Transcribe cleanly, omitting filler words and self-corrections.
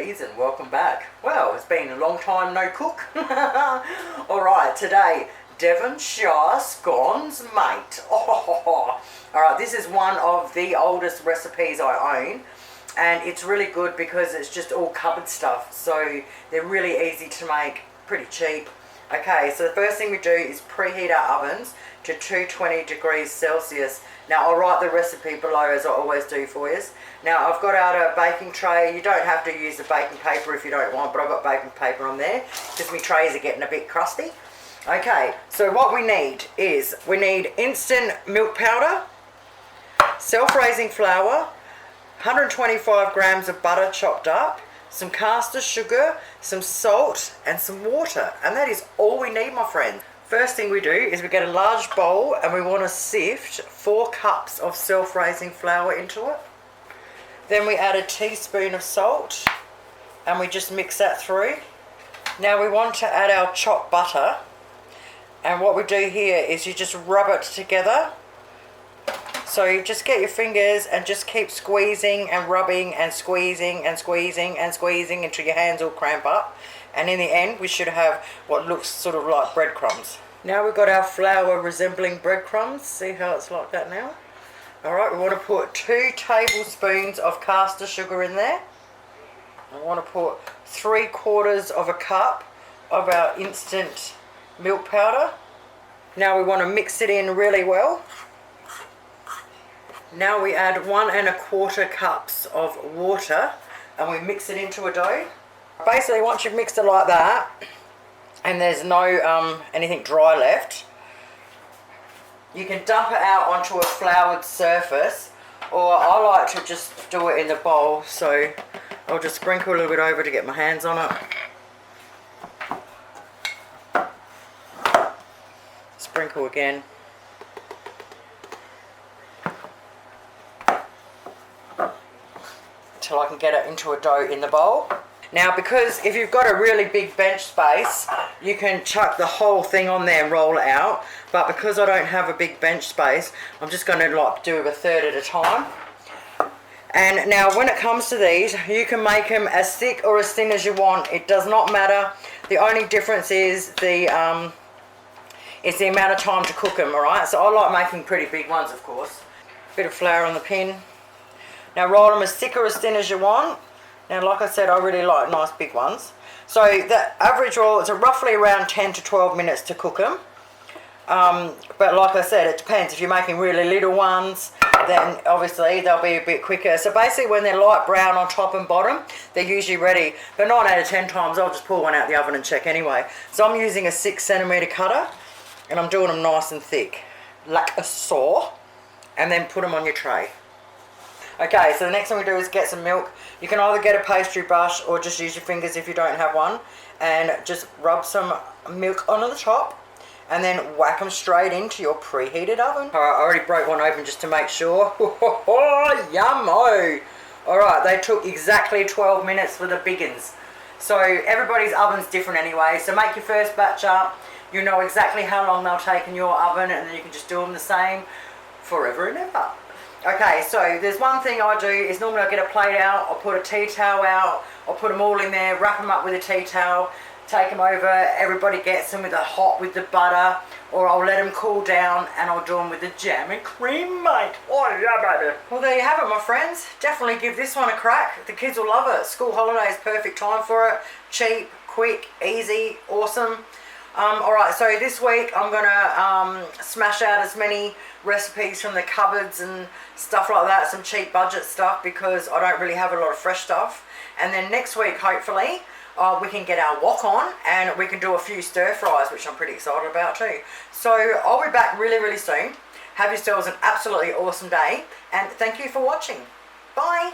lovelies, and welcome back. Well, it's been a long time no cook. Alright, today, Devonshire Scones, mate. Alright, this is one of the oldest recipes I own, and it's really good because it's just all cupboard stuff, so they're really easy to make, pretty cheap. Okay, so the first thing we do is preheat our ovens to 220 degrees Celsius. Now I'll write the recipe below as I always do for you. Now I've got out a baking tray. You don't have to use the baking paper if you don't want, but I've got baking paper on there because my trays are getting a bit crusty. Okay, so what we need is, we need instant milk powder, self-raising flour, 125 grams of butter chopped up, some caster sugar, some salt and some water, and that is all we need, my friend. First thing we do is we get a large bowl and we want to sift 4 cups of self-raising flour into it. Then we add a teaspoon of salt and we just mix that through. Now we want to add our chopped butter, and what we do here is you just rub it together. So you just get your fingers and just keep squeezing and rubbing and squeezing and squeezing and squeezing until your hands all cramp up. And in the end, we should have what looks sort of like breadcrumbs. Now we've got our flour resembling breadcrumbs. See how it's like that now? Alright, we want to put 2 tablespoons of caster sugar in there. I want to put 3/4 of a cup of our instant milk powder. Now we want to mix it in really well. Now we add 1 1/4 cups of water and we mix it into a dough. Basically, once you've mixed it like that and there's no anything dry left, you can dump it out onto a floured surface, or I like to just do it in the bowl, so I'll just sprinkle a little bit over to get my hands on it. Sprinkle again. Till I can get it into a dough in the bowl. Now, because if you've got a really big bench space, you can chuck the whole thing on there and roll it out. But because I don't have a big bench space, I'm just going to like do a third at a time. And now when it comes to these, you can make them as thick or as thin as you want. It does not matter. The only difference is the amount of time to cook them, alright? So I like making pretty big ones, of course. Bit of flour on the pin. Now roll them as thick or as thin as you want. Now, like I said, I really like nice big ones. So the average roll is roughly around 10 to 12 minutes to cook them. But like I said, it depends. If you're making really little ones, then obviously they'll be a bit quicker. So basically when they're light brown on top and bottom, they're usually ready. But 9 out of 10 times I'll just pull one out the oven and check anyway. So I'm using a 6cm cutter and I'm doing them nice and thick, like a saw, and then put them on your tray. Okay, so the next thing we do is get some milk. You can either get a pastry brush or just use your fingers if you don't have one, and just rub some milk onto the top and then whack them straight into your preheated oven. Alright, I already broke one open just to make sure. Yummo! Alright, they took exactly 12 minutes for the big uns. So everybody's oven's different anyway, so make your first batch up. You know exactly how long they'll take in your oven, and then you can just do them the same forever and ever. Okay, so there's one thing I do is normally I get a plate out, I'll put a tea towel out, I'll put them all in there, wrap them up with a tea towel, take them over, everybody gets them with with the butter, or I'll let them cool down and I'll do them with the jam and cream, mate. Oh yeah, baby. Well, there you have it, my friends. Definitely give this one a crack. The kids will love it. School holidays, perfect time for it. Cheap, quick, easy, awesome. Alright, so this week I'm going to smash out as many recipes from the cupboards and stuff like that, some cheap budget stuff, because I don't really have a lot of fresh stuff. And then next week, hopefully, we can get our wok on and we can do a few stir fries, which I'm pretty excited about too. So I'll be back really, really soon. Have yourselves an absolutely awesome day, and thank you for watching. Bye!